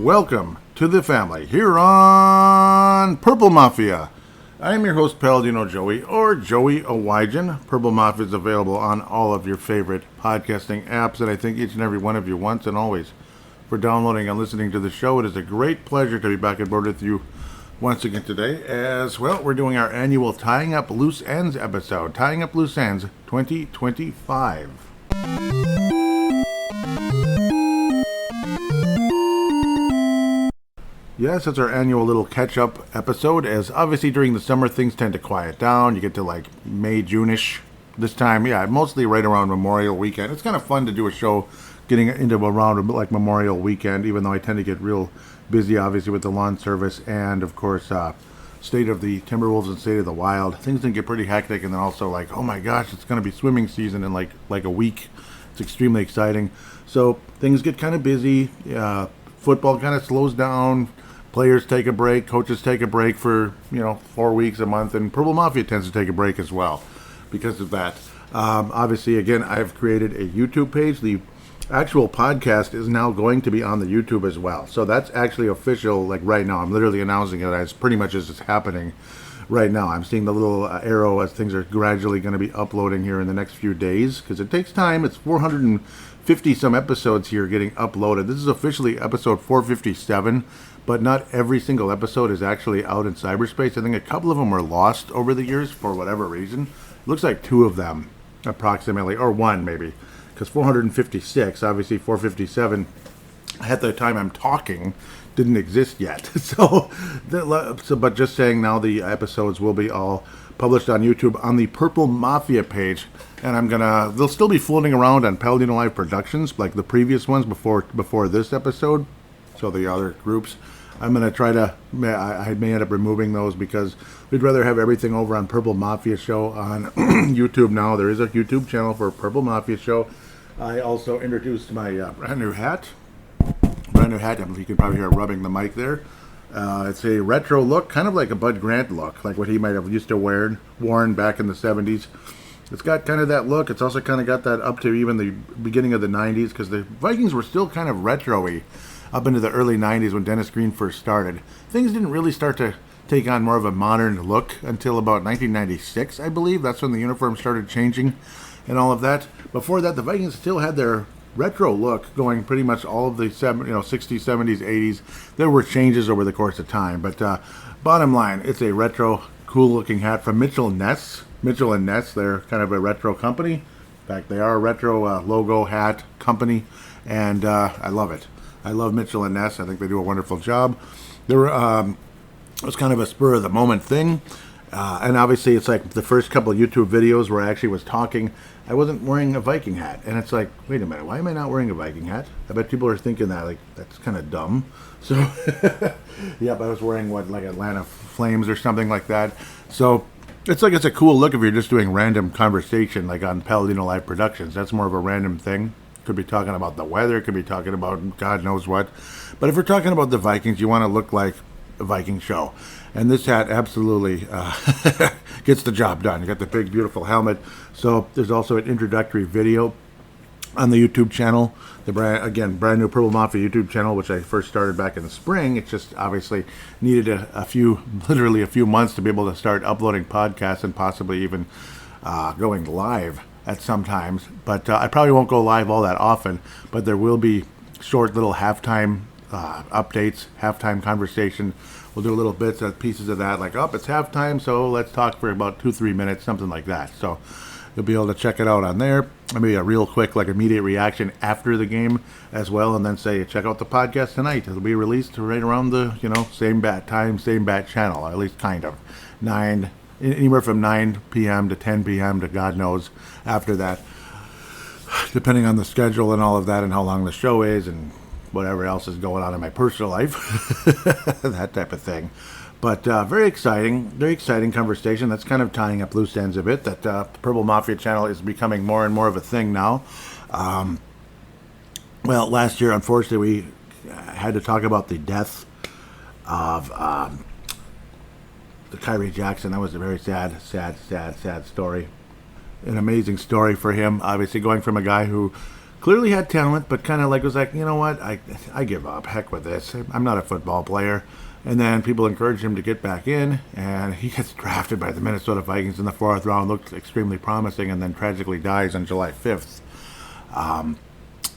welcome to the family here on Purple Mafia. I am your host, Paladino Joey, or Joey Owygen. Purple Mafia is available on all of your favorite podcasting apps, and I thank each and every one of you once and always for downloading and listening to the show. It is a great pleasure to be back on board with you once again today, as well. We're doing our annual Tying Up Loose Ends episode, Tying Up Loose Ends 2025. Yes, it's our annual little catch-up episode, as obviously during the summer things tend to quiet down. You get to like May, June-ish. This time, mostly right around Memorial Weekend. It's kind of fun to do a show getting into around like Memorial Weekend, even though I tend to get real busy, obviously, with the lawn service and, of course, State of the Timberwolves and State of the Wild. Things can get pretty hectic, and then also like, oh my gosh, it's going to be swimming season in like a week. It's extremely exciting. So things get kind of busy. Football kind of slows down. Players take a break, coaches take a break for, 4 weeks, a month, and Purple Mafia tends to take a break as well because of that. Obviously, again, I've created a YouTube page. The actual podcast is now going to be on the YouTube as well. So that's actually official, like right now. I'm literally announcing it as pretty much as it's happening right now. I'm seeing the little arrow as things are gradually going to be uploading here in the next few days because it takes time. It's 450 some episodes here getting uploaded. This is officially episode 457. But not every single episode is actually out in cyberspace. I think a couple of them were lost over the years for whatever reason. It looks like 2 of them, approximately, or 1 maybe. Because 456, obviously 457, at the time I'm talking, didn't exist yet. But just saying now the episodes will be all published on YouTube on the Purple Mafia page. And they'll still be floating around on Paladino Live Productions, like the previous ones before this episode. So the other groups. I'm going to try to, I may end up removing those because we'd rather have everything over on Purple Mafia Show on YouTube now. There is a YouTube channel for Purple Mafia Show. I also introduced my brand new hat. You can probably hear rubbing the mic there. It's a retro look, kind of like a Bud Grant look, like what he might have used to worn back in the 70s. It's got kind of that look. It's also kind of got that up to even the beginning of the 90s because the Vikings were still kind of retro-y up into the early 90s when Dennis Green first started. Things didn't really start to take on more of a modern look until about 1996, I believe. That's when the uniform started changing and all of that. Before that, the Vikings still had their retro look going pretty much all of the 60s, 70s, 80s. There were changes over the course of time. But bottom line, it's a retro, cool-looking hat from Mitchell & Ness. Mitchell & Ness, they're kind of a retro company. In fact, they are a retro logo hat company, and I love it. I love Mitchell & Ness. I think they do a wonderful job. It was kind of a spur-of-the-moment thing. And obviously, it's like the first couple of YouTube videos where I actually was talking, I wasn't wearing a Viking hat. And it's like, wait a minute, why am I not wearing a Viking hat? I bet people are thinking that, like, that's kind of dumb. So, yeah, but I was wearing, like Atlanta Flames or something like that. So, it's a cool look if you're just doing random conversation, like on Paladino Live Productions. That's more of a random thing. Could be talking about the weather, could be talking about God knows what. But if we're talking about the Vikings, you want to look like a Viking show. And this hat absolutely gets the job done. You got the big, beautiful helmet. So there's also an introductory video on the YouTube channel. The brand new Purple Mafia YouTube channel, which I first started back in the spring. It just obviously needed literally a few months to be able to start uploading podcasts and possibly even going live at some times, but I probably won't go live all that often, but there will be short little halftime updates, halftime conversation. We'll do little bits and pieces of that, like, it's halftime, so let's talk for about 2-3 minutes, something like that. So you'll be able to check it out on there. Maybe a real quick, like, immediate reaction after the game as well, and then say, check out the podcast tonight. It'll be released right around the, same bat time, same bat channel, at least kind of. Anywhere from 9 p.m. to 10 p.m. to God knows after that, depending on the schedule and all of that and how long the show is and whatever else is going on in my personal life, that type of thing. But very exciting conversation. That's kind of tying up loose ends a bit, that Purple Mafia channel is becoming more and more of a thing now. Well, last year, unfortunately, we had to talk about the death of Kyrie Jackson. That was a very sad story. An amazing story for him. Obviously, going from a guy who Clearly had talent, but kind of like was like, you know what, I give up. Heck with this. I'm not a football player. And then people encouraged him to get back in, and he gets drafted by the Minnesota Vikings in the 4th round. Looked extremely promising, and then tragically dies on July 5th.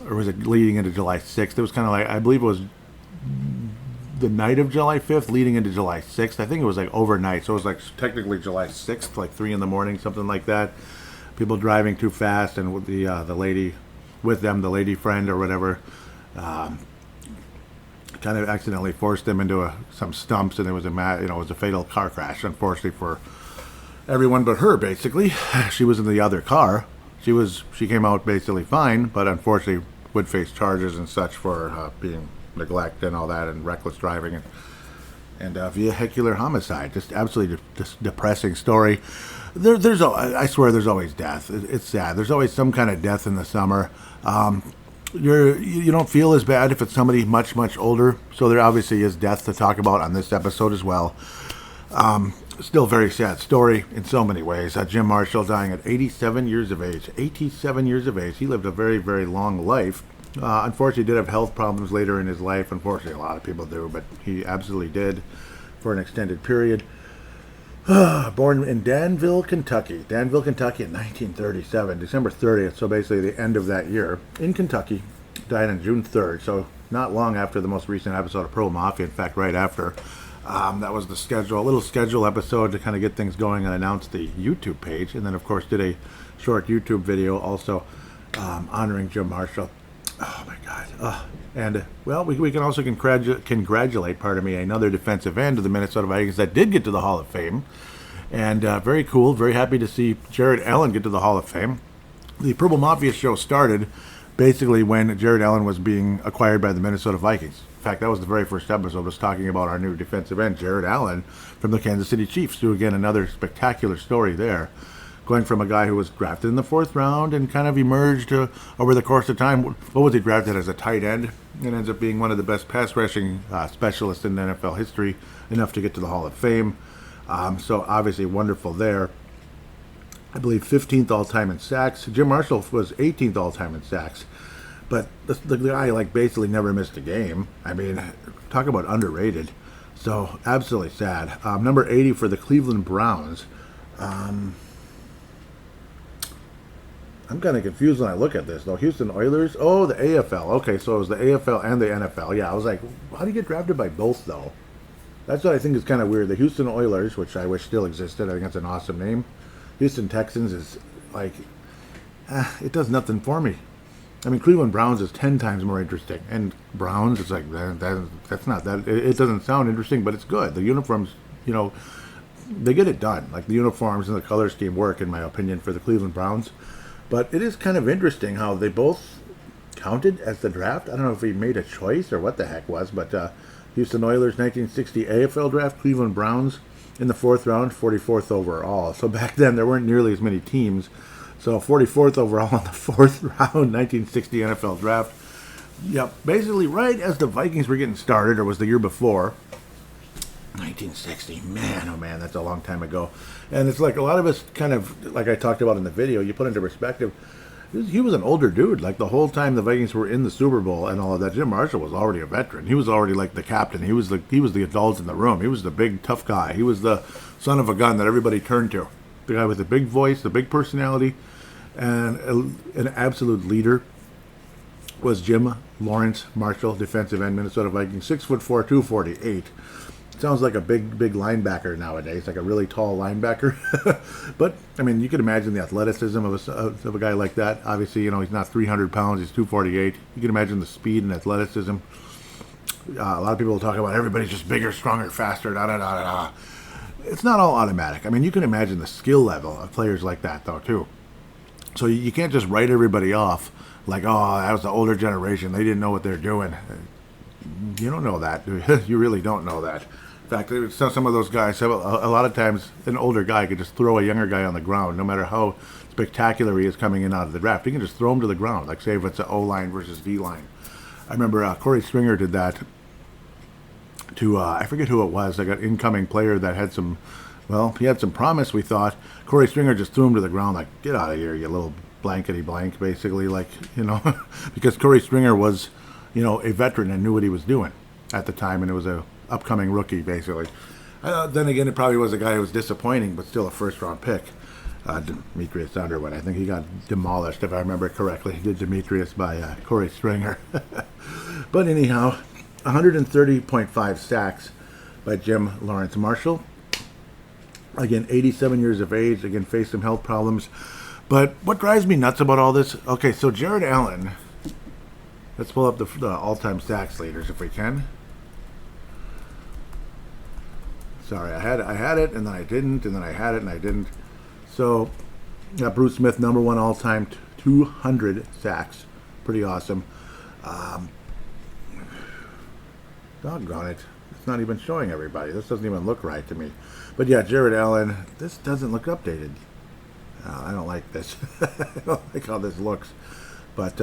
Or was it leading into July 6th? It was kind of like, I believe it was the night of July 5th leading into July 6th. I think it was like overnight, so it was like technically July 6th, like 3 in the morning, something like that. People driving too fast, and with the lady with them, the lady friend or whatever, kind of accidentally forced them into some stumps, and it was it was a fatal car crash, unfortunately for everyone but her. Basically, she was in the other car. She came out basically fine, but unfortunately would face charges and such for being neglect and all that, and reckless driving and vehicular homicide. Just absolutely depressing story. I swear there's always death. It's sad. There's always some kind of death in the summer. You don't feel as bad if it's somebody much, much older. So there obviously is death to talk about on this episode as well. Still very sad story in so many ways. Jim Marshall dying at 87 years of age. 87 years of age. He lived a very, very long life. Unfortunately, did have health problems later in his life. Unfortunately, a lot of people do, but he absolutely did for an extended period. Born in Danville, Kentucky. Danville, Kentucky in 1937, December 30th, so basically the end of that year. In Kentucky, died on June 3rd, so not long after the most recent episode of Pro Mafia, in fact, right after. That was a little schedule episode to kind of get things going and announce the YouTube page, and then, of course, did a short YouTube video also honoring Jim Marshall. Oh, my God. And, well, we can also congratulate, another defensive end of the Minnesota Vikings that did get to the Hall of Fame. And very cool, very happy to see Jared Allen get to the Hall of Fame. The Purple Mafia show started basically when Jared Allen was being acquired by the Minnesota Vikings. In fact, that was the very first episode, was talking about our new defensive end, Jared Allen, from the Kansas City Chiefs. So, again, another spectacular story there. Going from a guy who was drafted in the 4th round and kind of emerged over the course of time. What was he drafted as, a tight end? And ends up being one of the best pass rushing specialists in NFL history, enough to get to the Hall of Fame. So obviously wonderful there. I believe 15th all-time in sacks. Jim Marshall was 18th all-time in sacks. But the guy basically never missed a game. I mean, talk about underrated. So absolutely sad. Number 80 for the Cleveland Browns. I'm kind of confused when I look at this, though. Houston Oilers? Oh, the AFL. Okay, so it was the AFL and the NFL. Yeah, I was like, how do you get drafted by both, though? That's what I think is kind of weird. The Houston Oilers, which I wish still existed. I think that's an awesome name. Houston Texans is like, it does nothing for me. I mean, Cleveland Browns is 10 times more interesting. And Browns, it's like, that's not that. It doesn't sound interesting, but it's good. The uniforms, they get it done. Like, the uniforms and the color scheme work, in my opinion, for the Cleveland Browns. But it is kind of interesting how they both counted as the draft. I don't know if he made a choice or what the heck was, but Houston Oilers 1960 AFL draft, Cleveland Browns in the 4th round, 44th overall. So back then there weren't nearly as many teams. So 44th overall in the 4th round, 1960 NFL draft. Yep, basically right as the Vikings were getting started, or was the year before. 1960, man, oh man, that's a long time ago. And it's like a lot of us kind of, like I talked about in the video, you put into perspective, he was an older dude. Like, the whole time the Vikings were in the Super Bowl and all of that, Jim Marshall was already a veteran. He was already like the captain. He was the adult in the room. He was the big tough guy. He was the son of a gun that everybody turned to. The guy with the big voice, the big personality, and an absolute leader was Jim Lawrence Marshall, defensive end, Minnesota Vikings, 6'4", 248. Sounds like a big linebacker nowadays, like a really tall linebacker. But, I mean, you can imagine the athleticism of a guy like that. Obviously, he's not 300 pounds, he's 248. You can imagine the speed and athleticism. A lot of people talk about everybody's just bigger, stronger, faster, da-da-da-da-da. It's not all automatic. I mean, you can imagine the skill level of players like that, though, too. So you can't just write everybody off like, oh, that was the older generation. They didn't know what they're doing. You don't know that, do you? You really don't know that. In fact, some of those guys, a lot of times an older guy could just throw a younger guy on the ground, no matter how spectacular he is coming in out of the draft. He can just throw him to the ground, like say if it's an O-line versus V-line. I remember Corey Stringer did that to, I forget who it was, like an incoming player that had some, he had some promise, we thought. Corey Stringer just threw him to the ground like, get out of here, you little blankety blank, basically, like, because Corey Stringer was, a veteran and knew what he was doing at the time, and it was a upcoming rookie, basically. Then again, it probably was a guy who was disappointing, but still a first-round pick. Demetrius Underwood. I think he got demolished, if I remember correctly. Did Demetrius by Corey Stringer. But anyhow, 130.5 sacks by Jim Lawrence Marshall. Again, 87 years of age. Again, faced some health problems. But what drives me nuts about all this? Okay, so Jared Allen. Let's pull up the all-time sacks leaders if we can. Sorry, I had it, and then I didn't, and then I had it, and I didn't. So, yeah, Bruce Smith, number one all-time, 200 sacks. Pretty awesome. Doggone it. It's not even showing everybody. This doesn't even look right to me. But yeah, Jared Allen, this doesn't look updated. I don't like this. I don't like how this looks. But,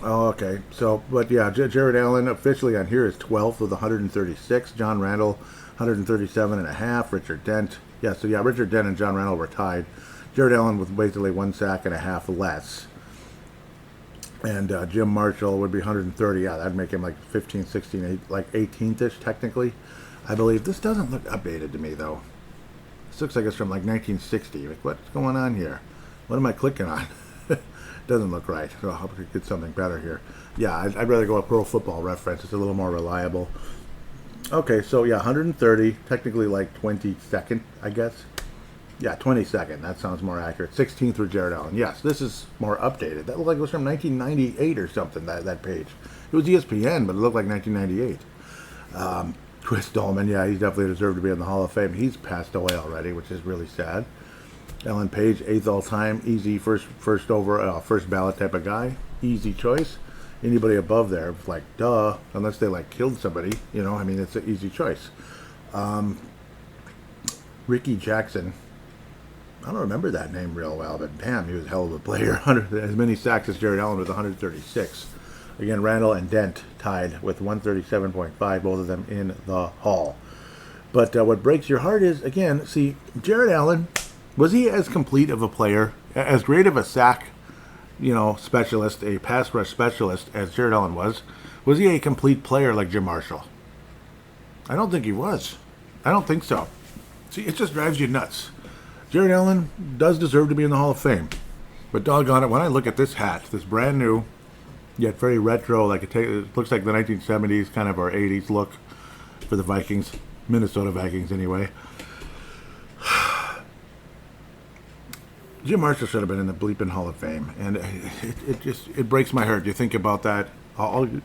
okay. So, but yeah, Jared Allen officially on here is 12th with 136. John Randall, 137 and a half. Richard Dent. Yeah, so yeah, Richard Dent and John Randall were tied. Jared Allen with basically 1 sack and a half less. And Jim Marshall would be 130. Yeah, that'd make him like 15, 16, 8, like 18th-ish technically, I believe. This doesn't look updated to me, though. This looks like it's from like 1960. Like, what's going on here? What am I clicking on? Doesn't look right. So I'll have to get something better here. Yeah, I'd rather go with Pro Football Reference. It's a little more reliable. Okay, so yeah, 130, technically like 22nd, I guess. Yeah, 22nd. That sounds more accurate. 16th for Jared Allen. Yes, this is more updated. That looked like it was from 1998 or something, that page. It was ESPN, but it looked like 1998. Chris Dolman, yeah, he definitely deserved to be in the Hall of Fame. He's passed away already, which is really sad. Ellen Page, 8th all-time. Easy, first ballot type of guy. Easy choice. Anybody above there, like, duh, unless they, like, killed somebody, I mean, it's an easy choice. Ricky Jackson, I don't remember that name real well, but damn, he was a hell of a player. As many sacks as Jared Allen with 136. Again, Randall and Dent tied with 137.5, both of them in the Hall. But what breaks your heart is, again, see, Jared Allen, was he as complete of a player, as great of a sack specialist, a pass rush specialist as Jared Allen was he a complete player like Jim Marshall? I don't think he was. I don't think so. See, it just drives you nuts. Jared Allen does deserve to be in the Hall of Fame. But doggone it, when I look at this hat, this brand new, yet very retro, like it looks like the 1970s kind of or 80s look for the Vikings, Minnesota Vikings anyway. Jim Marshall should have been in the bleeping Hall of Fame, and it breaks my heart. You think about that.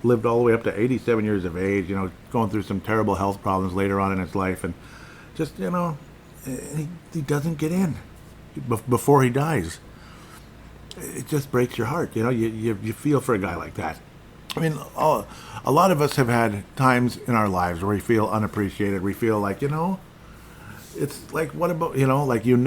Lived all the way up to 87 years of age, going through some terrible health problems later on in his life, and just, he doesn't get in before he dies. It just breaks your heart. You feel for a guy like that. I mean, a lot of us have had times in our lives where we feel unappreciated. We feel like, it's like, what about, like, you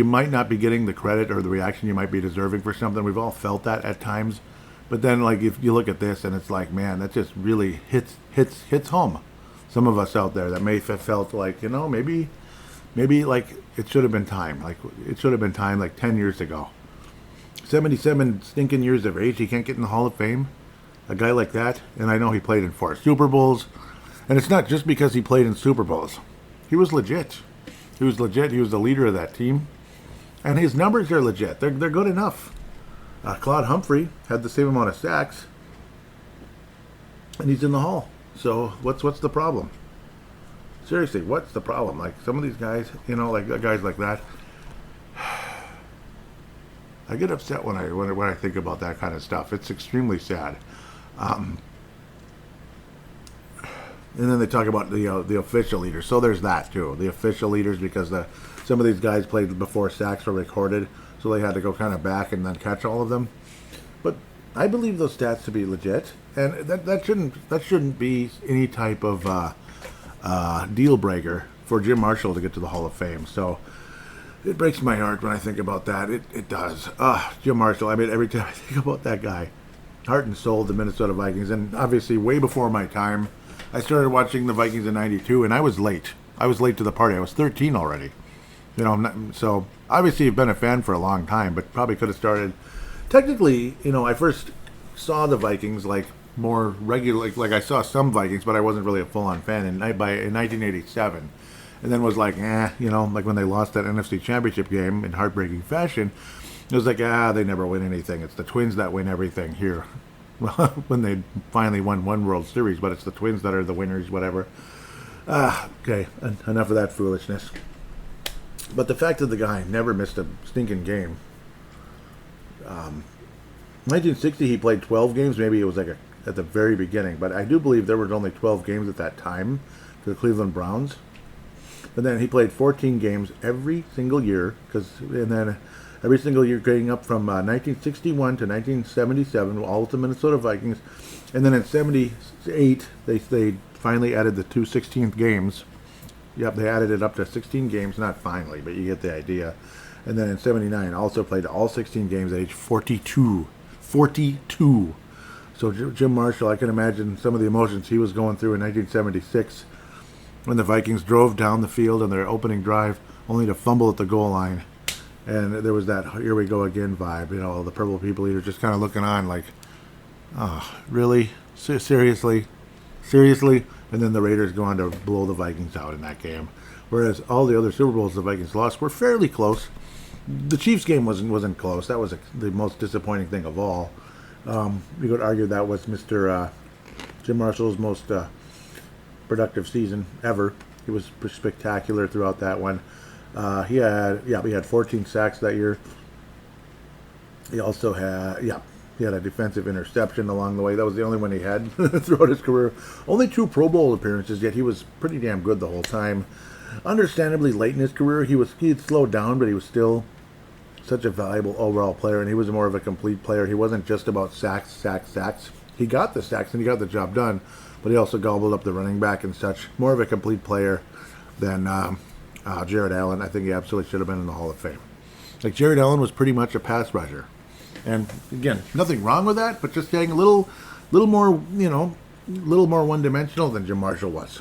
might not be getting the credit or the reaction you might be deserving for something. We've all felt that at times. But then, like, if you look at this and it's like, man, that just really hits home. Some of us out there that may have felt like, maybe like it should have been time. Like, it should have been time like 10 years ago. 77 stinking years of age, he can't get in the Hall of Fame? A guy like that? And I know he played in 4 Super Bowls. And it's not just because he played in Super Bowls. He was legit. He was legit. He was the leader of that team. And his numbers are legit. They're good enough. Claude Humphrey had the same amount of sacks. And he's in the Hall. So what's the problem? Seriously, what's the problem? Like, some of these guys, like guys like that, I get upset when I think about that kind of stuff. It's extremely sad. And then they talk about the official leaders. So there's that too. The official leaders, because some of these guys played before sacks were recorded, so they had to go kind of back and then catch all of them. But I believe those stats to be legit, and that shouldn't be any type of deal breaker for Jim Marshall to get to the Hall of Fame. So it breaks my heart when I think about that. It does. Jim Marshall. I mean, every time I think about that guy, heart and soul, the Minnesota Vikings, and obviously way before my time. I started watching the Vikings in '92, and I was late. I was late to the party. I was 13 already. So obviously you've been a fan for a long time, but probably could have started. Technically, I first saw the Vikings like more regular, like I saw some Vikings, but I wasn't really a full-on fan in 1987, and then was like, like when they lost that NFC Championship game in heartbreaking fashion, it was like, they never win anything. It's the Twins that win everything here. Well, when they finally won one World Series, but it's the Twins that are the winners, whatever. Okay, enough of that foolishness. But the fact that the guy never missed a stinking game. 1960, he played 12 games. Maybe it was like at the very beginning, but I do believe there were only 12 games at that time for the Cleveland Browns. But then he played 14 games every single year, and then every single year getting up from 1961 to 1977, all with the Minnesota Vikings. And then in 78, they finally added the two 16th games. Yep, they added it up to 16 games. Not finally, but you get the idea. And then in 79, also played all 16 games at age 42. 42. So Jim Marshall, I can imagine some of the emotions he was going through in 1976 when the Vikings drove down the field on their opening drive only to fumble at the goal line. And there was that here we go again vibe. The Purple People Eater just kind of looking on like, oh, really? Seriously? And then the Raiders go on to blow the Vikings out in that game. Whereas all the other Super Bowls the Vikings lost were fairly close. The Chiefs game wasn't close. That was the most disappointing thing of all. You could argue that was Mr. Jim Marshall's most productive season ever. He was spectacular throughout that one. He had 14 sacks that year. He also had a defensive interception along the way. That was the only one he had throughout his career. Only 2 Pro Bowl appearances, yet he was pretty damn good the whole time. Understandably, late in his career, he had slowed down, but he was still such a valuable overall player, and he was more of a complete player. He wasn't just about sacks. He got the sacks, and he got the job done, but he also gobbled up the running back and such. More of a complete player than Jared Allen. I think he absolutely should have been in the Hall of Fame. Like, Jared Allen was pretty much a pass rusher. And, again, nothing wrong with that, but just getting a little more one-dimensional than Jim Marshall was.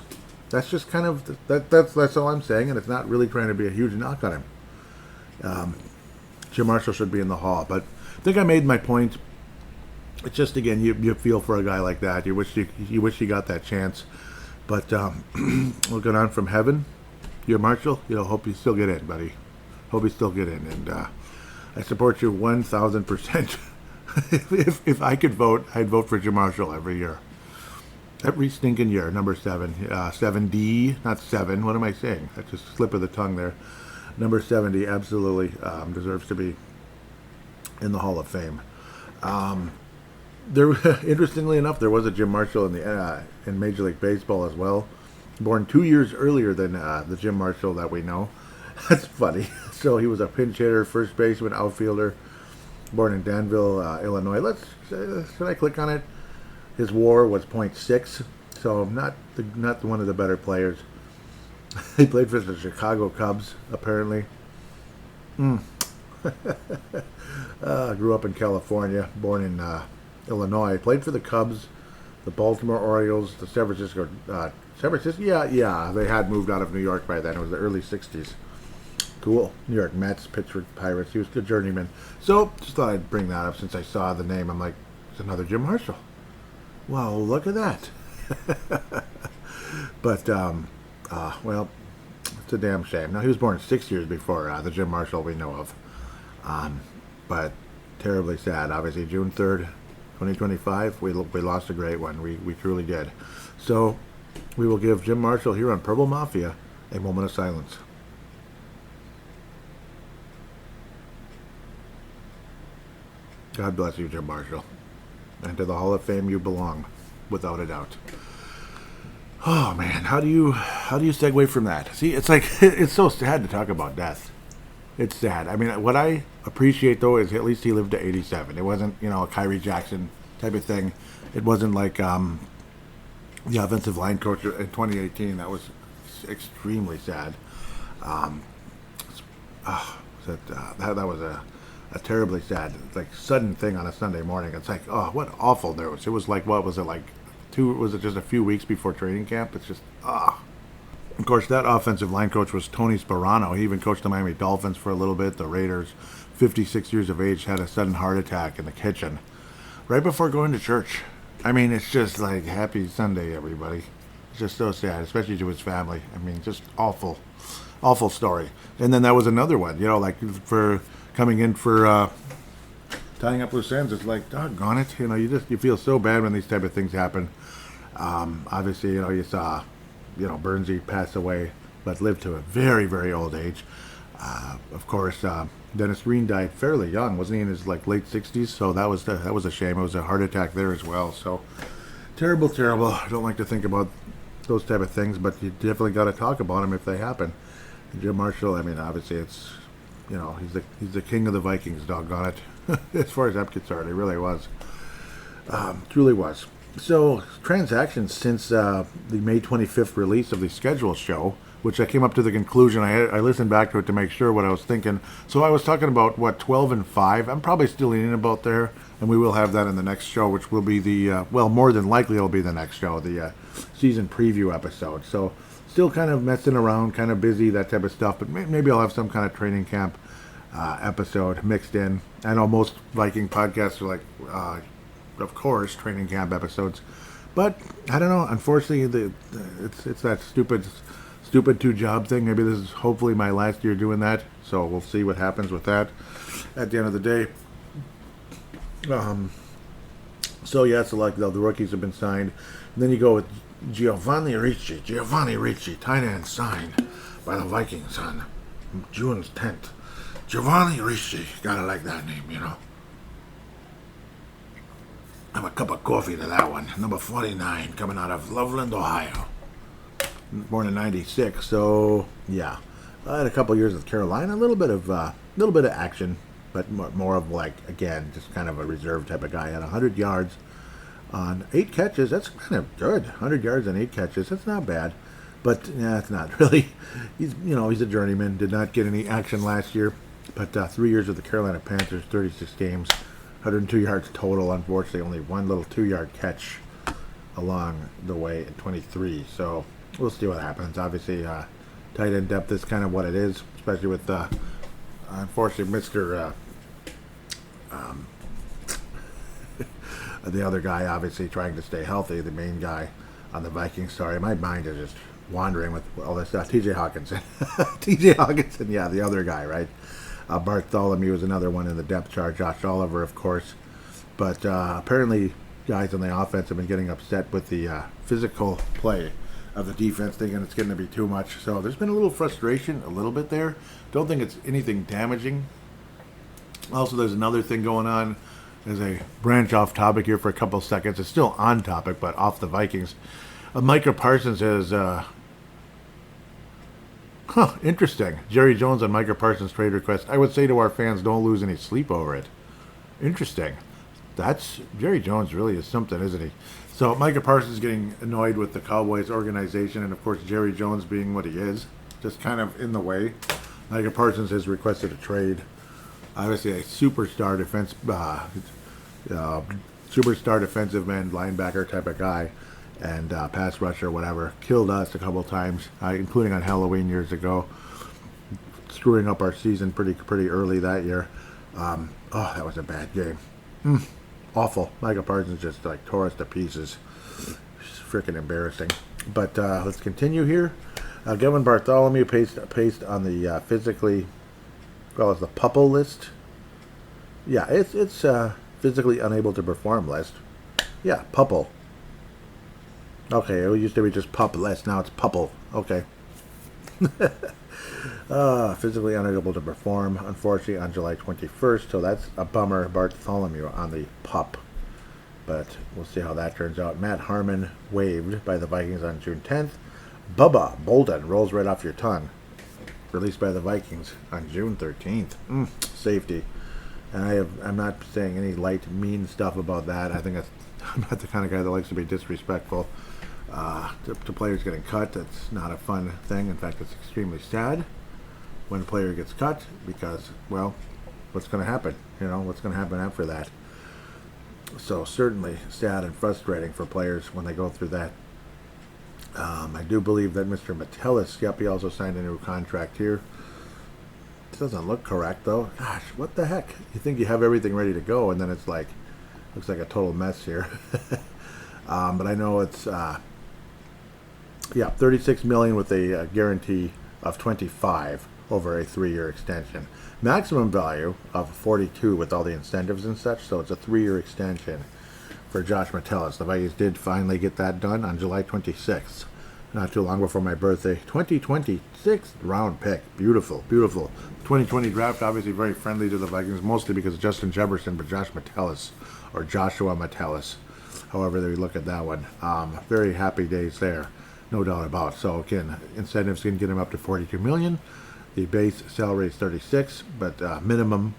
That's just kind of, that's all I'm saying, and it's not really trying to be a huge knock on him. Jim Marshall should be in the Hall, but I think I made my point. It's just, again, you feel for a guy like that. You wish you got that chance. But looking on from heaven, your Marshall, hope you still get in, buddy. Hope you still get in, and I support you 1,000%. If I could vote, I'd vote for Jim Marshall every year. Every stinking year. Number 7. 7D, not 7. What am I saying? That's just a slip of the tongue there. Number 70 absolutely deserves to be in the Hall of Fame. Interestingly enough, there was a Jim Marshall in Major League Baseball as well. Born 2 years earlier than the Jim Marshall that we know. That's funny. So he was a pinch hitter, first baseman, outfielder, born in Danville, Illinois. Should I click on it? His WAR was .6, so not one of the better players. He played for the Chicago Cubs, apparently. Grew up in California, born in Illinois. Played for the Cubs, the Baltimore Orioles, the San Francisco. They had moved out of New York by then. It was the early '60s. Cool. New York Mets, Pittsburgh Pirates. He was a journeyman. So just thought I'd bring that up since I saw the name. I'm like, it's another Jim Marshall. Wow, look at that. But well, it's a damn shame. Now, he was born 6 years before the Jim Marshall we know of. But terribly sad. Obviously, June 3rd, 2025, we lost a great one. We truly did. So we will give Jim Marshall here on Purple Mafia a moment of silence. God bless you, Jim Marshall. And to the Hall of Fame you belong, without a doubt. Oh man, how do you segue from that? See, it's like it's so sad to talk about death. It's sad. I mean, what I appreciate though is at least he lived to 87. It wasn't, a Kyrie Jackson type of thing. It wasn't like the offensive line coach in 2018. That was extremely sad. That was a terribly sad, like, sudden thing on a Sunday morning. It's like, oh, what awful news. It was like, what was it, like was it just a few weeks before training camp? It's just, Of course, that offensive line coach was Tony Sparano. He even coached the Miami Dolphins for a little bit. The Raiders, 56 years of age, had a sudden heart attack in the kitchen right before going to church. I mean, it's just like happy Sunday, everybody. It's just so sad, especially to his family. I mean, just awful, awful story. And then that was another one, like for coming in for tying up loose ends. It's like, doggone it, you feel so bad when these type of things happen. Obviously, you saw, Bernsey pass away, but lived to a very, very old age. Of course, Dennis Green died fairly young, wasn't he, in his late 60s? So that was a shame. It was a heart attack there as well. So terrible, terrible. I don't like to think about those type of things, but you definitely got to talk about them if they happen. Jim Marshall, I mean, obviously it's, he's the king of the Vikings, doggone it. As far as I'm concerned, it really was. Truly was. So, transactions since the May 25th release of the schedule show, which I came up to the conclusion, I listened back to it to make sure what I was thinking. So I was talking about, 12-5. I'm probably still leaning about there, and we will have that in the next show, which will be the, more than likely it'll be the next show, the season preview episode. So, still kind of messing around, kind of busy, that type of stuff, but maybe I'll have some kind of training camp episode mixed in. I know most Viking podcasts are like, of course, training camp episodes, but I don't know. Unfortunately, it's that stupid 2-job thing. Maybe this is hopefully my last year doing that, so we'll see what happens with that at the end of the day. So the rookies have been signed. And then you go with Giovanni Ricci, tight end signed by the Vikings on June 10th. Giovanni Ricci, gotta like that name, Have a cup of coffee to that one. Number 49, coming out of Loveland, Ohio. Born in '96, so yeah. I had a couple years with Carolina, a little bit of action, but more of again, just kind of a reserve type of guy. Had 100 yards on 8 catches. That's kind of good. 100 yards on 8 catches. That's not bad, but it's not really. He's a journeyman. Did not get any action last year, but 3 years with the Carolina Panthers, 36 games. 102 yards total. Unfortunately, only one little 2-yard catch along the way at 23. So we'll see what happens. Obviously, tight end depth is kind of what it is, especially with unfortunately Mr. The other guy obviously trying to stay healthy. The main guy on the Vikings. Sorry, my mind is just wandering with all this stuff. T.J. Hawkinson. T.J. Hawkinson, yeah, the other guy, right? Bartholomew is another one in the depth chart. Josh Oliver, of course. But apparently guys on the offense have been getting upset with the physical play of the defense, thinking it's getting to be too much. So there's been a little frustration, a little bit there. Don't think it's anything damaging. Also, there's another thing going on. As a branch off topic here for a couple seconds. It's still on topic, but off the Vikings. Micah Parsons has... interesting. Jerry Jones on Micah Parsons' trade request. I would say to our fans, don't lose any sleep over it. Interesting. That's... Jerry Jones really is something, isn't he? So Micah Parsons getting annoyed with the Cowboys organization, and of course Jerry Jones being what he is, just kind of in the way. Micah Parsons has requested a trade. Obviously a superstar defensive end, linebacker type of guy, and pass rusher, whatever. Killed us a couple times, including on Halloween years ago, screwing up our season pretty early that year. That was a bad game. Awful. Micah Parsons just tore us to pieces. Freaking embarrassing. But let's continue here. Gavin Bartholomew pasted on the physically, well, as the PUPL list. Yeah, it's physically unable to perform list. Yeah, PUPL. Okay, it used to be just PUP list. Now it's PUPL. Okay. Physically unable to perform, unfortunately, on July 21st. So that's a bummer. Bartholomew on the PUP. But we'll see how that turns out. Matt Harmon waived by the Vikings on June 10th. Bubba Bolden rolls right off your tongue. Released by the Vikings on June 13th. Safety. And I'm not saying any light, mean stuff about that. I think I'm not the kind of guy that likes to be disrespectful to players getting cut. That's not a fun thing. In fact, it's extremely sad when a player gets cut because, well, what's going to happen? What's going to happen after that? So certainly sad and frustrating for players when they go through that. I do believe that Mr. Metellus, yep, he also signed a new contract here. It doesn't look correct, though. Gosh, what the heck? You think you have everything ready to go, and then it's like, looks like a total mess here. But I know it's, yeah, $36 million with a guarantee of 25 over a 3-year extension. Maximum value of 42 with all the incentives and such, so it's a 3-year extension for Josh Metellus. The Vikings did finally get that done on July 26th, not too long before my birthday. 2026 round pick. Beautiful, beautiful. 2020 draft, obviously very friendly to the Vikings, mostly because of Justin Jefferson, but Josh Metellus, or Joshua Metellus, however they look at that one. Very happy days there, no doubt about. So again, incentives can get him up to $42 million. The base salary is 36, but the minimum,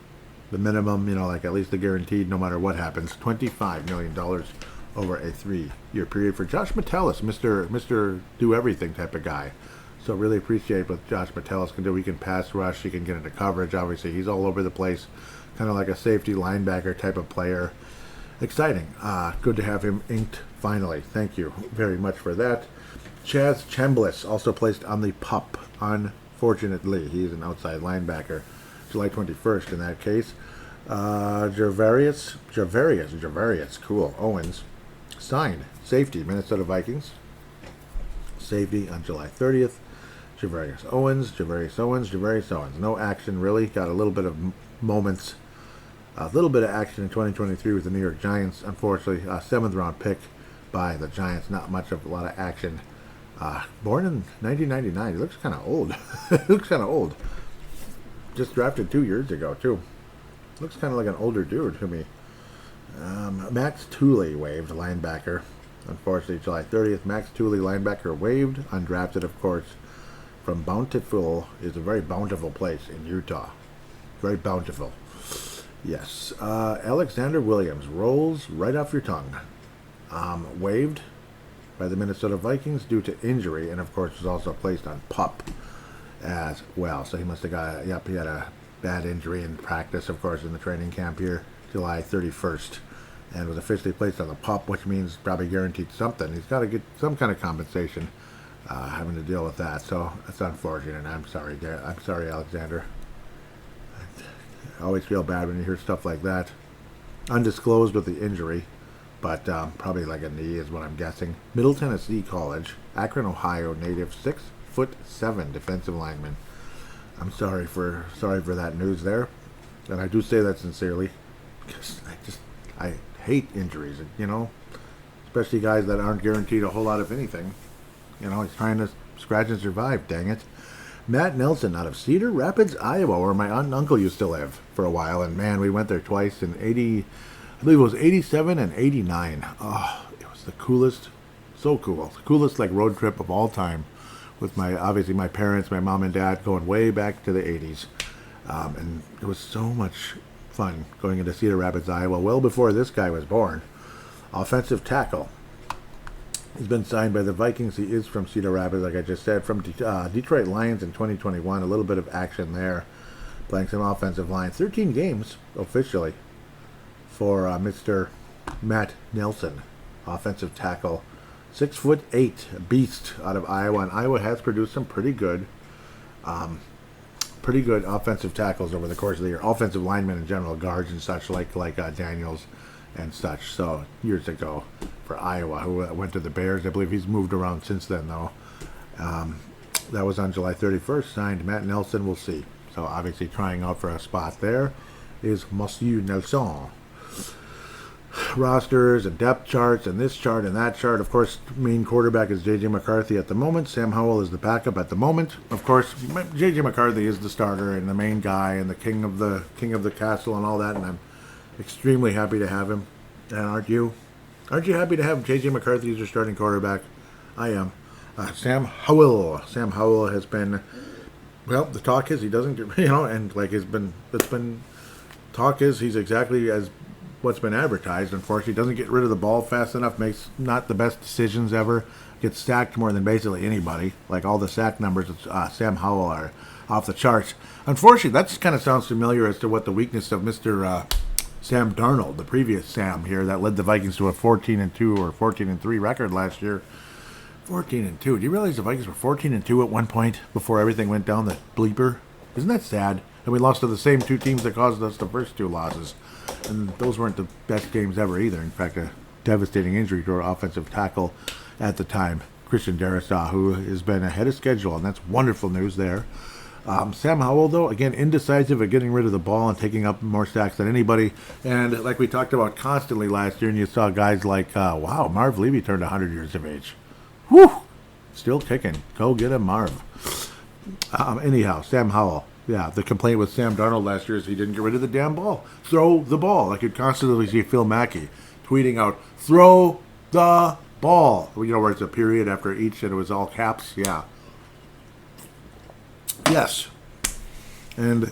like at least the guaranteed, no matter what happens, $25 million over a 3-year period for Josh Metellus, Mr. Do Everything type of guy. So really appreciate what Josh Metellus can do. He can pass rush, he can get into coverage. Obviously, he's all over the place, kind of like a safety linebacker type of player. Exciting. Good to have him inked finally. Thank you very much for that. Chaz Chambliss, also placed on the PUP. Unfortunately, he's an outside linebacker. July 21st in that case. Gervarius, cool. Owens, signed. Safety, Minnesota Vikings. Safety on July 30th. Gervarius Owens. No action really. Got a little bit of moments. A little bit of action in 2023 with the New York Giants. Unfortunately, 7th round pick by the Giants. Not much of a lot of action. Born in 1999. He looks kind of old. Just drafted 2 years ago, too. Looks kind of like an older dude to me. Max Tooley waived, linebacker. Unfortunately, July 30th. Max Tooley, linebacker, waived. Undrafted, of course, from Bountiful. Is a very bountiful place in Utah. Very bountiful. Yes. Alexander Williams rolls right off your tongue. Waived by the Minnesota Vikings due to injury, and of course was also placed on PUP as well. So he must have got, he had a bad injury in practice, of course, in the training camp here, July 31st, and was officially placed on the PUP, which means probably guaranteed something. He's got to get some kind of compensation having to deal with that. So that's unfortunate, and I'm sorry, Alexander. I always feel bad when you hear stuff like that. Undisclosed with the injury, but probably like a knee is what I'm guessing. Middle Tennessee College, Akron, Ohio native, 6'7" defensive lineman. I'm sorry for that news there, and I do say that sincerely, because I hate injuries, especially guys that aren't guaranteed a whole lot of anything. He's trying to scratch and survive, dang it. Matt Nelson out of Cedar Rapids, Iowa, where my aunt and uncle used to live for a while, and man, we went there twice in I believe it was 87 and 89. Oh, it was the coolest, so cool. The coolest road trip of all time with obviously my parents, my mom and dad, going way back to the 80s. And it was so much fun going into Cedar Rapids, Iowa, well before this guy was born. Offensive tackle. He's been signed by the Vikings. He is from Cedar Rapids, like I just said, from Detroit Lions in 2021. A little bit of action there, playing some offensive line. 13 games officially for Mr. Matt Nelson, offensive tackle. 6'8", beast out of Iowa, and Iowa has produced some pretty good offensive tackles over the course of the year. Offensive linemen in general, guards and such, like Daniels and such. So years ago for Iowa, who went to the Bears. I believe he's moved around since then, though. That was on July 31st. Signed Matt Nelson. We'll see. So obviously trying out for a spot there is Monsieur Nelson. Rosters and depth charts and this chart and that chart. Of course, main quarterback is J.J. McCarthy at the moment. Sam Howell is the backup at the moment. Of course, J.J. McCarthy is the starter and the main guy and the king of the castle and all that. And I'm extremely happy to have him. And aren't you? Aren't you happy to have J.J. McCarthy as your starting quarterback? I am. Sam Howell. Sam Howell has been. Well, the talk is he doesn't get, and talk is he's exactly as what's been advertised. Unfortunately, doesn't get rid of the ball fast enough, makes not the best decisions ever, gets sacked more than basically anybody. Like all the sack numbers, Sam Howell are off the charts. Unfortunately, that kind of sounds familiar as to what the weakness of Mr. Sam Darnold, the previous Sam here, that led the Vikings to a 14-2 or 14-3 record last year. 14-2. Do you realize the Vikings were 14-2 at one point before everything went down the bleeper? Isn't that sad? And we lost to the same two teams that caused us the first two losses. And those weren't the best games ever either. In fact, a devastating injury to our offensive tackle at the time, Christian Darrisaw, who has been ahead of schedule, and that's wonderful news there. Sam Howell, though, again, indecisive at getting rid of the ball and taking up more sacks than anybody. And like we talked about constantly last year, and you saw guys like, wow, Marv Levy turned 100 years of age. Whew! Still kicking. Go get him, Marv. Anyhow, Sam Howell. Yeah, the complaint with Sam Darnold last year is he didn't get rid of the damn ball. Throw the ball. I could constantly see Phil Mackey tweeting out, throw the ball. You know, where it's a period after each and it was all caps. Yeah. Yes. And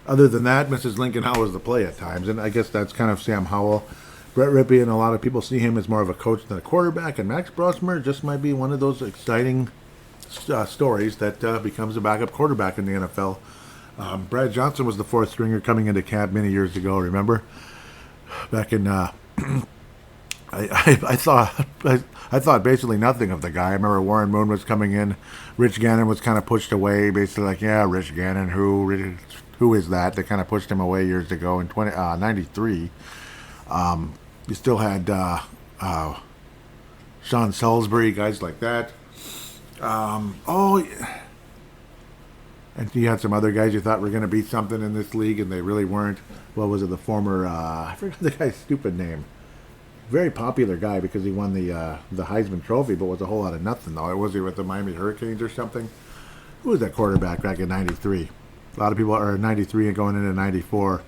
other than that, Mrs. Lincoln Howell was the play at times. And I guess that's kind of Sam Howell. Brett Rippey and a lot of people see him as more of a coach than a quarterback. And Max Brosmer just might be one of those exciting stories that becomes a backup quarterback in the NFL. Brad Johnson was the fourth stringer coming into camp many years ago, remember? Back in, I thought basically nothing of the guy. I remember Warren Moon was coming in. Rich Gannon was kind of pushed away, basically like, yeah, Rich Gannon, who is that? They kind of pushed him away years ago in 93. You still had Sean Salisbury, guys like that. And you had some other guys you thought were going to be something in this league, and they really weren't. What was it? The former, I forgot the guy's stupid name. Very popular guy because he won the Heisman Trophy, but was a whole lot of nothing, though. Was he with the Miami Hurricanes or something? Who was that quarterback back in 93? A lot of people are 93 and going into 94.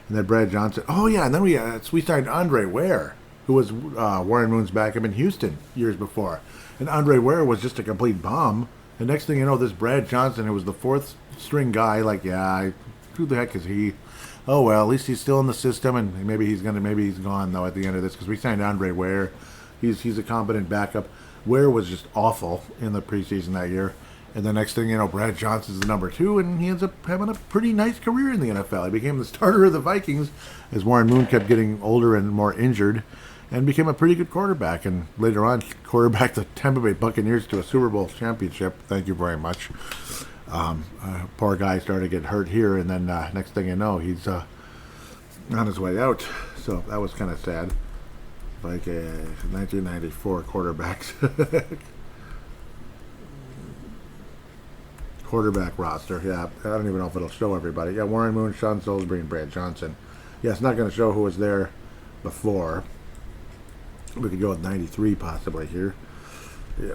And then Brad Johnson. Oh, yeah, and then we signed Andre Ware, who was Warren Moon's backup in Houston years before. And Andre Ware was just a complete bomb. And next thing you know, this Brad Johnson, who was the fourth string guy, like, yeah, who the heck is he? Oh, well, at least he's still in the system, and maybe he's gone, though, at the end of this, because we signed Andre Ware. He's a competent backup. Ware was just awful in the preseason that year. And the next thing you know, Brad Johnson's the number 2, and he ends up having a pretty nice career in the NFL. He became the starter of the Vikings as Warren Moon kept getting older and more injured, and became a pretty good quarterback, and later on quarterbacked the Tampa Bay Buccaneers to a Super Bowl championship. Thank you very much. Poor guy started to get hurt here, and then next thing you know, he's on his way out. So that was kind of sad. Like 1994 quarterbacks. Quarterback roster. Yeah, I don't even know if it'll show everybody. Yeah, Warren Moon, Sean Salisbury, and Brad Johnson. Yeah, it's not going to show who was there before. We could go with 93 possibly here.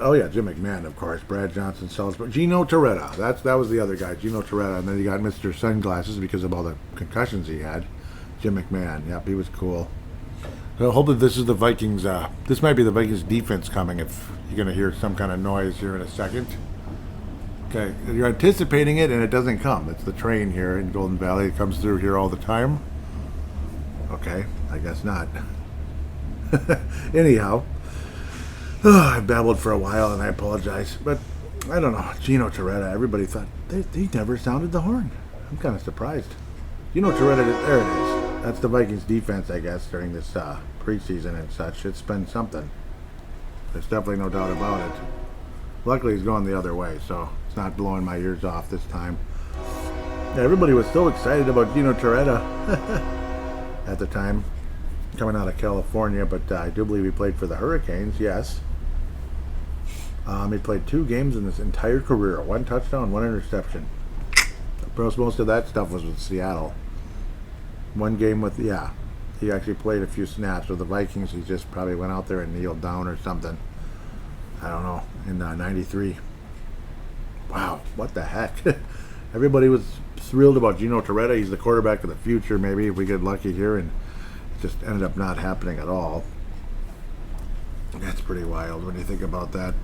Oh yeah, Jim McMahon, of course. Brad Johnson, Salisbury, Gino Torretta. That was the other guy, Gino Torretta. And then you got Mr. Sunglasses because of all the concussions he had. Jim McMahon. Yep, he was cool. So hopefully this is the Vikings. This might be the Vikings defense coming. If you're going to hear some kind of noise here in a second. Okay, you're anticipating it and it doesn't come. It's the train here in Golden Valley. It comes through here all the time. Okay, I guess not. Anyhow, I babbled for a while and I apologize, but I don't know. Gino Torretta, everybody thought they never sounded the horn. I'm kind of surprised. Gino Torretta, there it is. That's the Vikings defense, I guess, during this preseason and such. It's been something. There's definitely no doubt about it. Luckily, he's going the other way, so it's not blowing my ears off this time. Yeah, everybody was so excited about Gino Torretta at the time, coming out of California, but I do believe he played for the Hurricanes, yes. He played 2 games in his entire career, 1 touchdown, 1 interception. Most of that stuff was with Seattle. 1 game with, yeah, he actually played a few snaps with the Vikings. He just probably went out there and kneeled down or something. I don't know, in 93. Wow, what the heck? Everybody was thrilled about Gino Torretta. He's the quarterback of the future, maybe, if we get lucky here, and it just ended up not happening at all. That's pretty wild when you think about that.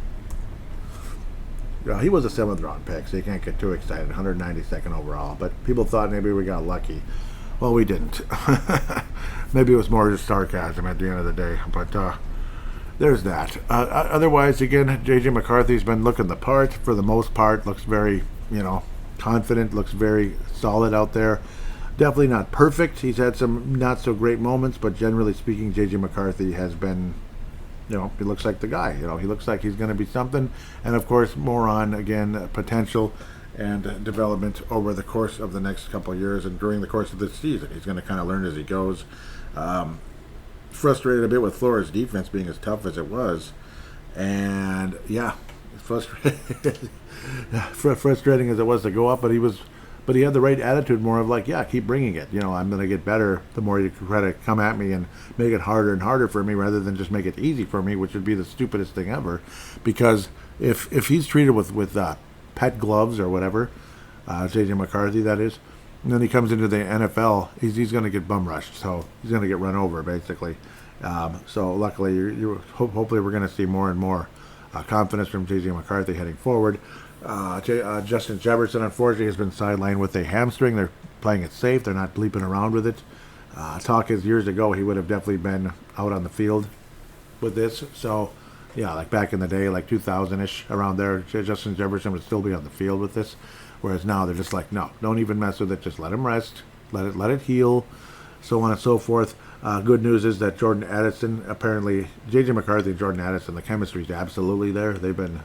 He was a 7th round pick, so you can't get too excited. 192nd overall, but people thought maybe we got lucky. Well, we didn't. Maybe it was more just sarcasm at the end of the day, but there's that. Otherwise, again, J.J. McCarthy's been looking the part for the most part. Looks very, confident. Looks very solid out there. Definitely not perfect. He's had some not so great moments, but generally speaking, J.J. McCarthy has been he looks like the guy. He looks like he's going to be something. And of course, more on again potential and development over the course of the next couple of years and during the course of this season. He's going to kind of learn as he goes. Frustrated a bit with Flores' defense being as tough as it was, and yeah, frustrating as it was to go up, but he had the right attitude, more of like, yeah, keep bringing it. I'm going to get better the more you try to come at me and make it harder and harder for me rather than just make it easy for me, which would be the stupidest thing ever. Because if he's treated with pet gloves or whatever, J.J. McCarthy, that is, and then he comes into the NFL, he's going to get bum rushed. So he's going to get run over, basically. So luckily, hopefully we're going to see more and more confidence from J.J. McCarthy heading forward. Justin Jefferson, unfortunately, has been sidelined with a hamstring. They're playing it safe. They're not bleeping around with it. Talk is years ago, he would have definitely been out on the field with this. So, yeah, like back in the day, like 2000-ish, around there, Justin Jefferson would still be on the field with this. Whereas now they're just like, no, don't even mess with it. Just let him rest. Let it heal, so on and so forth. Good news is that Jordan Addison, apparently, J.J. McCarthy and Jordan Addison, the chemistry is absolutely there. They've been,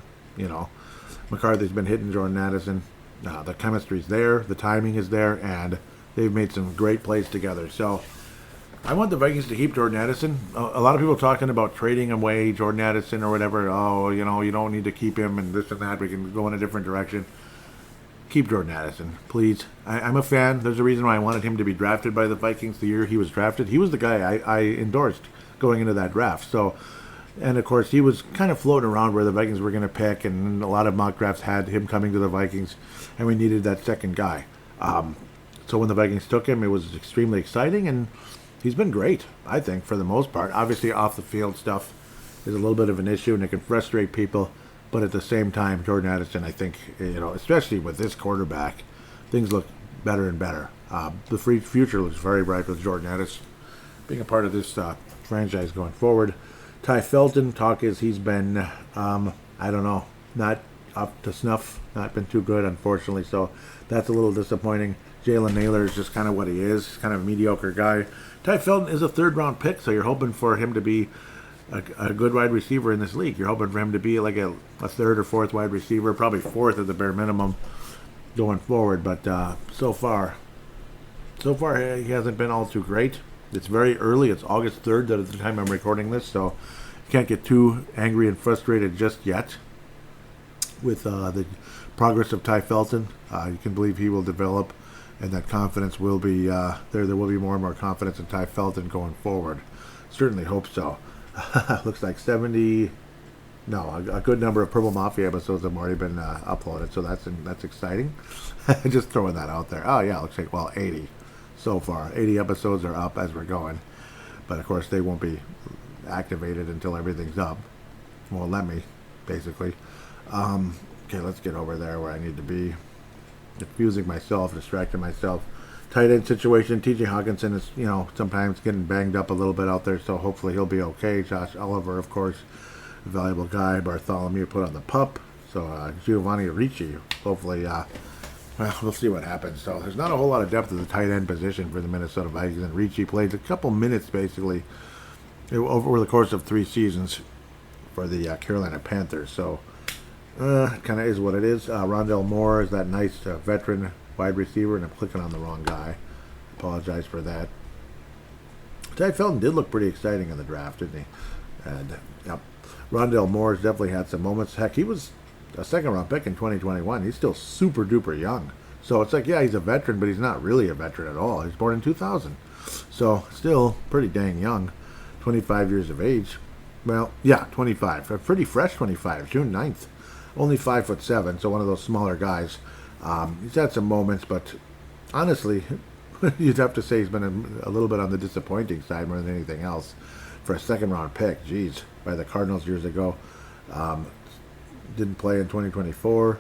McCarthy's been hitting Jordan Addison. The chemistry's there, the timing is there, and they've made some great plays together. So I want the Vikings to keep Jordan Addison. A lot of people talking about trading away Jordan Addison or whatever. Oh, you don't need to keep him and this and that. We can go in a different direction. Keep Jordan Addison, please. I'm a fan. There's a reason why I wanted him to be drafted by the Vikings the year he was drafted. He was the guy I endorsed going into that draft. So, and of course, he was kind of floating around where the Vikings were going to pick, and a lot of mock drafts had him coming to the Vikings, and we needed that second guy. So when the Vikings took him, it was extremely exciting, and he's been great, I think, for the most part. Obviously, off the field stuff is a little bit of an issue, and it can frustrate people. But at the same time, Jordan Addison, I think, especially with this quarterback, things look better and better. The future looks very bright with Jordan Addison being a part of this franchise going forward. Ty Felton, talk is he's been, I don't know, not up to snuff, not been too good, unfortunately. So that's a little disappointing. Jalen Naylor is just kind of what he is. He's kind of a mediocre guy. Ty Felton is a third-round pick, so you're hoping for him to be a good wide receiver in this league. You're hoping for him to be like a third or fourth wide receiver, probably fourth at the bare minimum going forward. But so far he hasn't been all too great. It's very early. It's August 3rd at the time I'm recording this, so you can't get too angry and frustrated just yet with the progress of Ty Felton. You can believe he will develop, and that confidence will be there. There will be more and more confidence in Ty Felton going forward. Certainly hope so. Looks like a good number of Purple Mafia episodes have already been uploaded, so that's exciting. Just throwing that out there. Oh yeah, looks like 80 so far. 80 episodes are up as we're going, but of course they won't be activated until everything's up. Won't let me, basically. Okay, let's get over there where I need to be. Confusing myself, distracting myself. Tight end situation. T.J. Hawkinson is, sometimes getting banged up a little bit out there, so hopefully he'll be okay. Josh Oliver, of course, a valuable guy. Bartholomew put on the pup. So Giovanni Ricci, hopefully, we'll see what happens. So there's not a whole lot of depth at the tight end position for the Minnesota Vikings, and Ricci played a couple minutes, basically, over the course of 3 seasons for the Carolina Panthers. So it kind of is what it is. Rondell Moore is that nice veteran wide receiver, and I'm clicking on the wrong guy. Apologize for that. Ty Felton did look pretty exciting in the draft, didn't he? And yep, Rondell Moore's definitely had some moments. Heck, he was a second-round pick in 2021. He's still super duper young. So it's like, yeah, he's a veteran, but he's not really a veteran at all. He's born in 2000, so still pretty dang young. 25 years of age. Well, yeah, 25. A pretty fresh 25. June 9th. Only 5'7", so one of those smaller guys. He's had some moments, but honestly, you'd have to say he's been a little bit on the disappointing side more than anything else for a second-round pick. Geez, by the Cardinals years ago. Didn't play in 2024.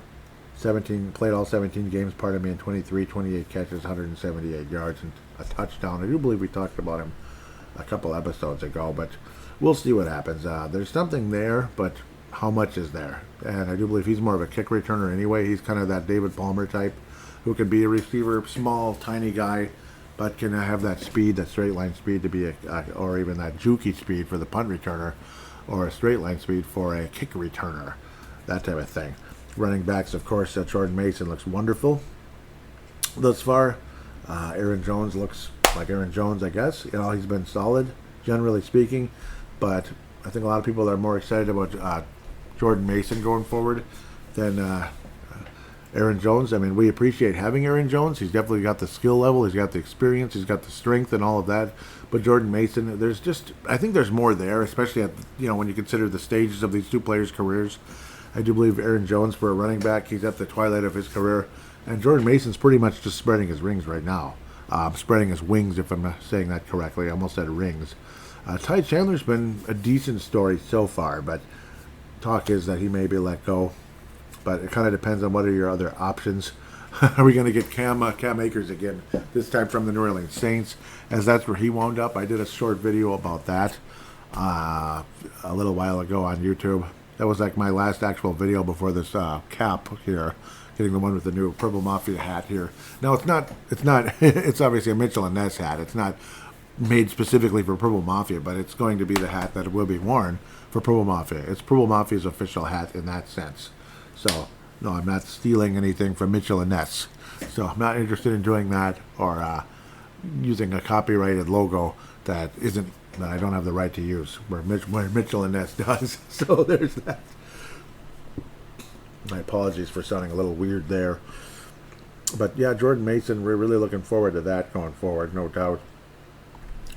Played all 17 games, pardon me, in 23, 28 catches, 178 yards, and a touchdown. I do believe we talked about him a couple episodes ago, but we'll see what happens. There's something there, but how much is there? And I do believe he's more of a kick returner anyway. He's kind of that David Palmer type who can be a receiver, small, tiny guy, but can have that speed, that straight line speed to be or even that jukey speed for the punt returner. or a straight line speed for a kick returner, that type of thing. Running backs, of course, Jordan Mason looks wonderful thus far. Aaron Jones looks like Aaron Jones, I guess. He's been solid, generally speaking, but I think a lot of people are more excited about Jordan Mason going forward than Aaron Jones. I mean, we appreciate having Aaron Jones. He's definitely got the skill level. He's got the experience. He's got the strength and all of that. But Jordan Mason, I think there's more there, especially at, when you consider the stages of these two players' careers. I do believe Aaron Jones, for a running back, he's at the twilight of his career. And Jordan Mason's pretty much just spreading his rings right now. Spreading his wings, if I'm saying that correctly. I almost said rings. Ty Chandler's been a decent story so far, but talk is that he may be let go. But it kind of depends on what are your other options. Are we going to get Cam Akers again, this time from the New Orleans Saints, as that's where he wound up? I did a short video about that a little while ago on YouTube. That was like my last actual video before this cap here, getting the one with the new Purple Mafia hat here. Now it's not, it's obviously a Mitchell & Ness hat. It's not made specifically for Purple Mafia, but it's going to be the hat that will be worn for Purple Mafia. It's Purple Mafia's official hat in that sense. So, no, I'm not stealing anything from Mitchell & Ness. So I'm not interested in doing that or using a copyrighted logo that I don't have the right to use, where Mitchell & Ness does. So there's that. My apologies for sounding a little weird there. But yeah, Jordan Mason, we're really looking forward to that going forward, no doubt.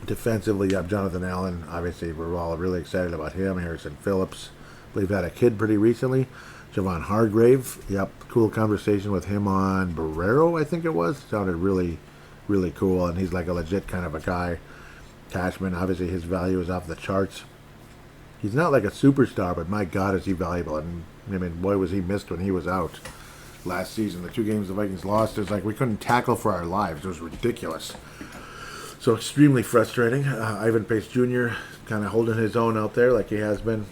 Defensively, you have Jonathan Allen. Obviously, we're all really excited about him. Harrison Phillips, I believe, had a kid pretty recently. Javon Hargrave, yep, cool conversation with him on Barrero, I think it was. Sounded really, really cool, and he's like a legit kind of a guy. Cashman, obviously his value is off the charts. He's not like a superstar, but my God, is he valuable. And I mean, boy, was he missed when he was out last season. The 2 games the Vikings lost, it was like we couldn't tackle for our lives. It was ridiculous. So extremely frustrating. Ivan Pace Jr. kind of holding his own out there like he has been.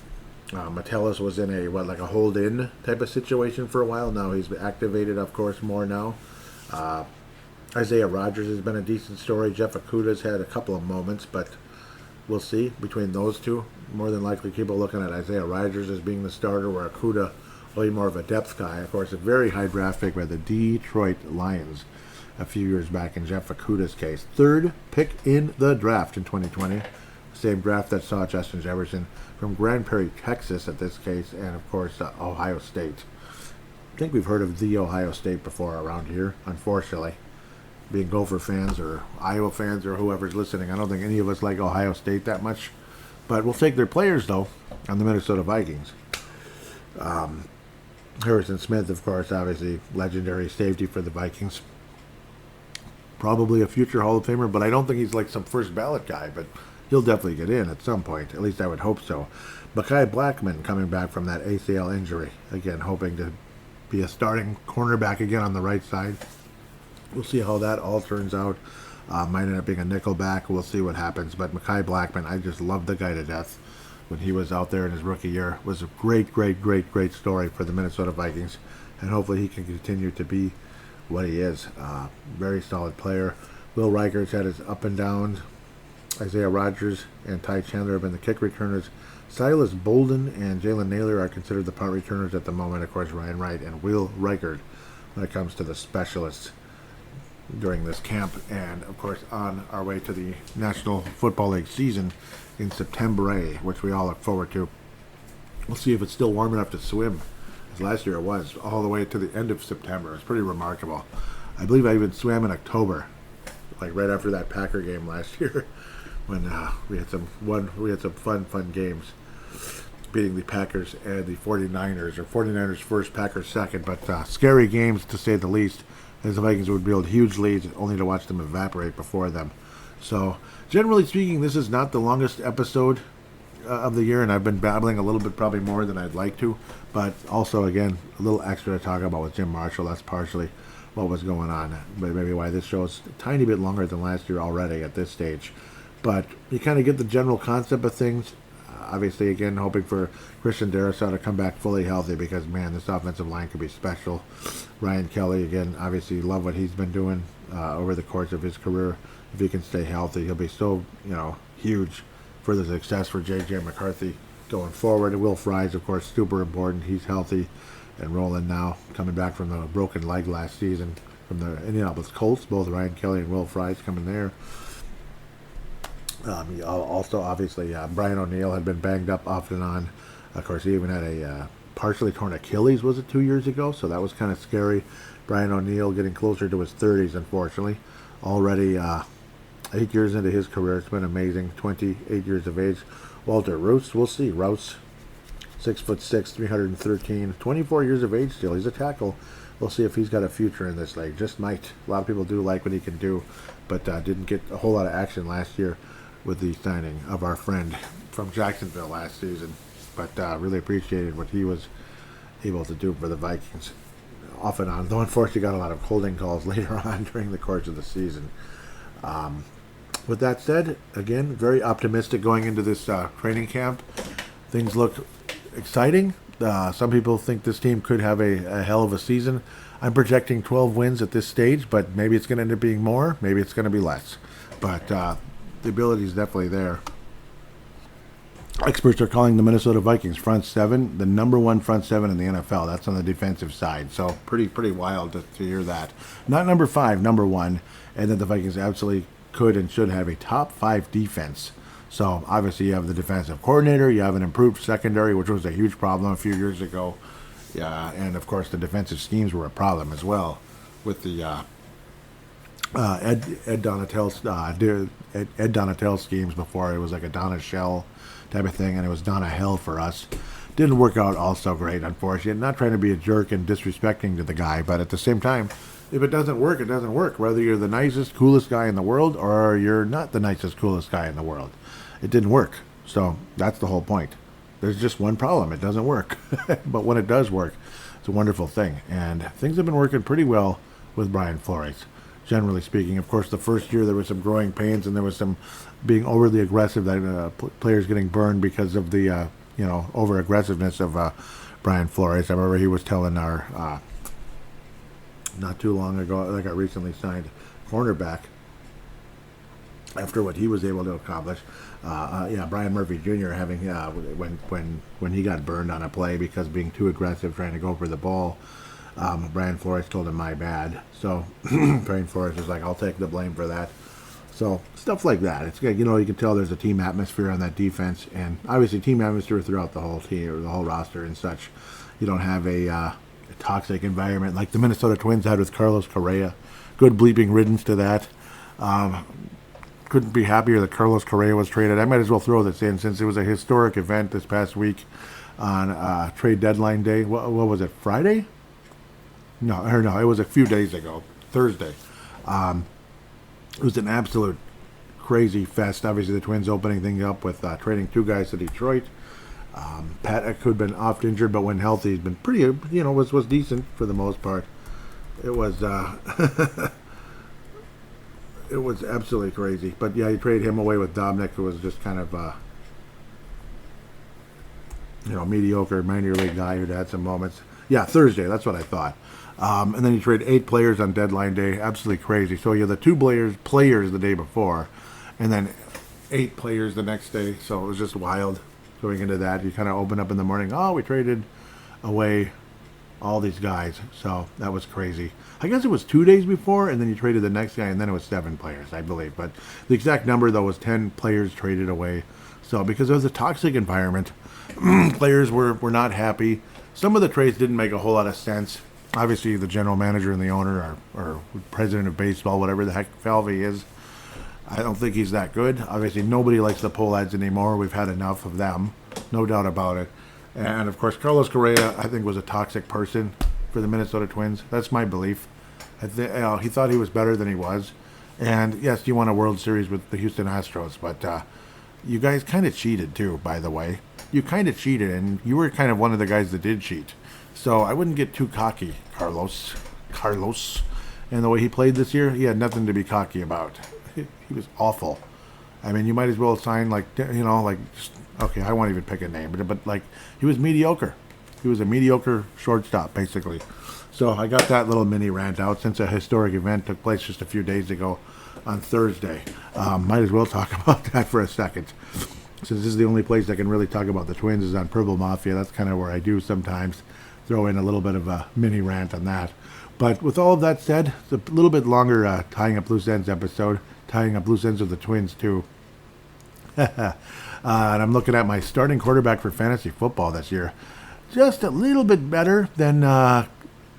Metellus was in a hold-in type of situation for a while. Now he's activated, of course, more now. Isaiah Rodgers has been a decent story. Jeff Okudah's had a couple of moments, but we'll see between those two. More than likely, people looking at Isaiah Rodgers as being the starter, where Okudah will be more of a depth guy. Of course, a very high draft pick by the Detroit Lions a few years back in Jeff Okudah's case. 3rd pick in the draft in 2020. Same draft that saw Justin Jefferson from Grand Prairie, Texas, at this case, and of course Ohio State. I think we've heard of the Ohio State before around here, unfortunately. Being Gopher fans or Iowa fans or whoever's listening, I don't think any of us like Ohio State that much. But we'll take their players, though, on the Minnesota Vikings. Harrison Smith, of course, obviously legendary safety for the Vikings. Probably a future Hall of Famer, but I don't think he's like some first ballot guy, but he'll definitely get in at some point. At least I would hope so. Mekhi Blackman coming back from that ACL injury. Again, hoping to be a starting cornerback again on the right side. We'll see how that all turns out. Might end up being a nickel back. We'll see what happens. But Mekhi Blackman, I just love the guy to death. When he was out there in his rookie year, was a great, great, great, great story for the Minnesota Vikings. And hopefully he can continue to be what he is. Very solid player. Will Reichert's had his up and downs. Isaiah Rodgers and Ty Chandler have been the kick returners. Silas Bolden and Jalen Naylor are considered the punt returners at the moment. Of course, Ryan Wright and Will Reichert when it comes to the specialists during this camp. And, of course, on our way to the National Football League season in September, which we all look forward to. We'll see if it's still warm enough to swim, as last year it was, all the way to the end of September. It's pretty remarkable. I believe I even swam in October, like right after that Packer game last year, when we had some fun games, beating the Packers and the 49ers, or 49ers first, Packers second, but scary games to say the least, as the Vikings would build huge leads only to watch them evaporate before them. So, generally speaking, this is not the longest episode of the year, and I've been babbling a little bit, probably more than I'd like to, but also, again, a little extra to talk about with Jim Marshall. That's partially what was going on, but maybe why this show is a tiny bit longer than last year already at this stage. But you kind of get the general concept of things. Obviously, again, hoping for Christian Darrisaw to come back fully healthy because, man, this offensive line could be special. Ryan Kelly, again, obviously love what he's been doing over the course of his career. If he can stay healthy, he'll be so, huge for the success for J.J. McCarthy going forward. Will Fries, of course, super important. He's healthy and rolling now, coming back from the broken leg last season from the Indianapolis Colts. Both Ryan Kelly and Will Fries coming there. Also, obviously, Brian O'Neill had been banged up off and on. Of course, he even had a partially torn Achilles, was it 2 years ago? So that was kind of scary. Brian O'Neill getting closer to his 30s, unfortunately. Already 8 years into his career. It's been amazing. 28 years of age. Walter Rouse, we'll see. Rouse, 6'6", 313, 24 years of age still. He's a tackle. We'll see if he's got a future in this league. Just might. A lot of people do like what he can do, but didn't get a whole lot of action last year with the signing of our friend from Jacksonville last season. But really appreciated what he was able to do for the Vikings off and on. Though unfortunately got a lot of holding calls later on during the course of the season. With that said, again, very optimistic going into this training camp. Things look exciting. Some people think this team could have a hell of a season. I'm projecting 12 wins at this stage, but maybe it's going to end up being more. Maybe it's going to be less. But the ability is definitely there. Experts are calling the Minnesota Vikings front seven the number one front seven in the NFL. That's on the defensive side. So pretty wild to hear that. Not number 5, number 1. And that the Vikings absolutely could and should have a top 5 defense. So obviously you have the defensive coordinator. You have an improved secondary, which was a huge problem a few years ago. Yeah, and of course the defensive schemes were a problem as well with the Ed Donatel schemes before. It was like a Donna Shell type of thing, and it was Donna Hell for us. Didn't work out all so great, unfortunately. Not trying to be a jerk and disrespecting to the guy, but at the same time, if it doesn't work, it doesn't work. Whether you're the nicest, coolest guy in the world or you're not the nicest, coolest guy in the world. It didn't work. So that's the whole point. There's just one problem. It doesn't work. But when it does work, it's a wonderful thing. And things have been working pretty well with Brian Flores, generally speaking. Of course, the first year there was some growing pains and there was some being overly aggressive, that players getting burned because of the over aggressiveness of Brian Flores. I remember he was telling our not too long ago, like I recently signed cornerback, after what he was able to accomplish. Brian Murphy Jr. having when he got burned on a play because being too aggressive trying to go for the ball. Brian Flores told him, my bad. So Brian Flores was like, I'll take the blame for that. So stuff like that. It's good. You can tell there's a team atmosphere on that defense, and obviously team atmosphere throughout the whole team or the whole roster and such. You don't have a toxic environment like the Minnesota Twins had with Carlos Correa. Good bleeping riddance to that. Couldn't be happier that Carlos Correa was traded. I might as well throw this in since it was a historic event this past week on trade deadline day. What was it, Friday? No, it was a few days ago, Thursday. It was an absolute crazy fest. Obviously, the Twins opening things up with trading 2 guys to Detroit. Pat who'd been oft injured, but when healthy, he's been pretty, was decent for the most part. It was it was absolutely crazy. But yeah, you trade him away with Dominic, who was just kind of mediocre minor league guy who'd had some moments. Yeah, Thursday, that's what I thought. And then you trade 8 players on deadline day. Absolutely crazy. So you have the 2 players the day before, and then 8 players the next day. So it was just wild going into that. You kind of open up in the morning, we traded away all these guys. So that was crazy. I guess it was 2 days before, and then you traded the next guy, and then it was 7 players, I believe. But the exact number, though, was 10 players traded away. So because it was a toxic environment, players were not happy. Some of the trades didn't make a whole lot of sense. Obviously, the general manager and the owner or president of baseball, whatever the heck Falvey is, I don't think he's that good. Obviously, nobody likes the Pohlads anymore. We've had enough of them, no doubt about it. And, of course, Carlos Correa, I think, was a toxic person for the Minnesota Twins. That's my belief. He thought he was better than he was. And, yes, you won a World Series with the Houston Astros, but you guys kind of cheated, too, by the way. You kind of cheated, and you were kind of one of the guys that did cheat. So I wouldn't get too cocky, Carlos. And the way he played this year, he had nothing to be cocky about. He was awful. I mean, you might as well sign, okay, I won't even pick a name, but he was mediocre. He was a mediocre shortstop, basically. So I got that little mini rant out since a historic event took place just a few days ago on Thursday. Might as well talk about that for a second. since this is the only place I can really talk about the Twins is on Purple Mafia. That's kind of where I do sometimes throw in a little bit of a mini rant on that. But with all of that said, it's a little bit longer Tying Up Loose Ends episode. Tying Up Loose Ends with the Twins, too. And I'm looking at my starting quarterback for fantasy football this year. Just a little bit better than,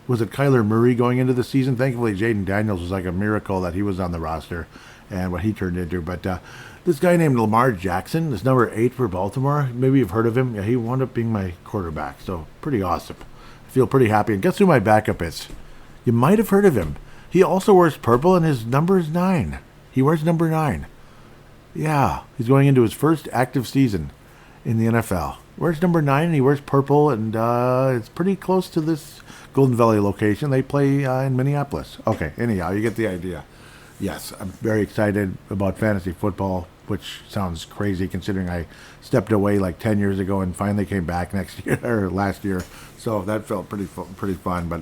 was it Kyler Murray going into the season? Thankfully, Jaden Daniels was like a miracle that he was on the roster and what he turned into. But this guy named Lamar Jackson is number 8 for Baltimore. Maybe you've heard of him. Yeah, he wound up being my quarterback, so pretty awesome. I feel pretty happy. And guess who my backup is? You might have heard of him. He also wears purple, and his number is 9. He wears number 9. Yeah, he's going into his first active season in the NFL. Wears number 9, and he wears purple, and it's pretty close to this Golden Valley location. They play in Minneapolis. Okay, anyhow, you get the idea. Yes, I'm very excited about fantasy football, which sounds crazy considering I stepped away like 10 years ago and finally came back next year or last year. So that felt pretty fun, but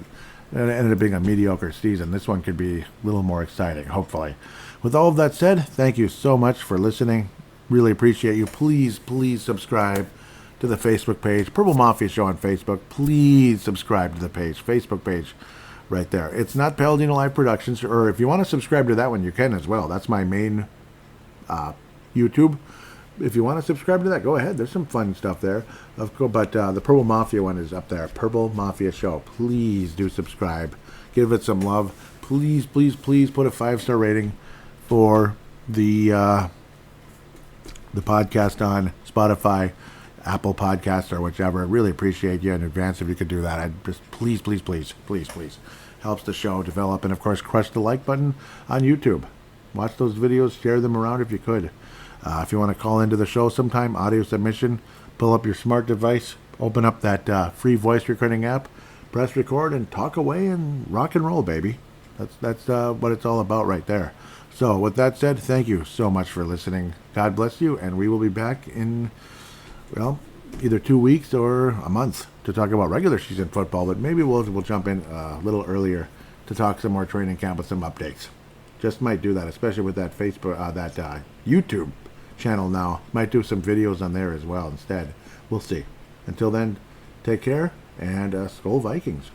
it ended up being a mediocre season. This one could be a little more exciting, hopefully. With all of that said, thank you so much for listening. Really appreciate you. Please subscribe to the Facebook page, Purple Mafia Show on Facebook. Please subscribe to the page, Facebook page right there. It's not Paladino Live Productions, or if you want to subscribe to that one, you can as well. That's my main YouTube. If you want to subscribe to that, go ahead. There's some fun stuff there. But the Purple Mafia one is up there. Purple Mafia Show. Please do subscribe. Give it some love. Please put a 5-star rating for the podcast on Spotify, Apple Podcasts, or whichever. I really appreciate you in advance if you could do that. I'd just please. Helps the show develop. And of course, crush the like button on YouTube. Watch those videos, share them around if you could. If you want to call into the show sometime, audio submission, pull up your smart device, open up that free voice recording app, press record, and talk away and rock and roll, baby. That's what it's all about right there. So with that said, thank you so much for listening. God bless you, and we will be back in, well, either 2 weeks or a month to talk about regular season football, but maybe we'll jump in a little earlier to talk some more training camp with some updates. Just might do that, especially with that Facebook, YouTube channel now. Might do some videos on there as well instead. We'll see. Until then, take care, and Skol Vikings.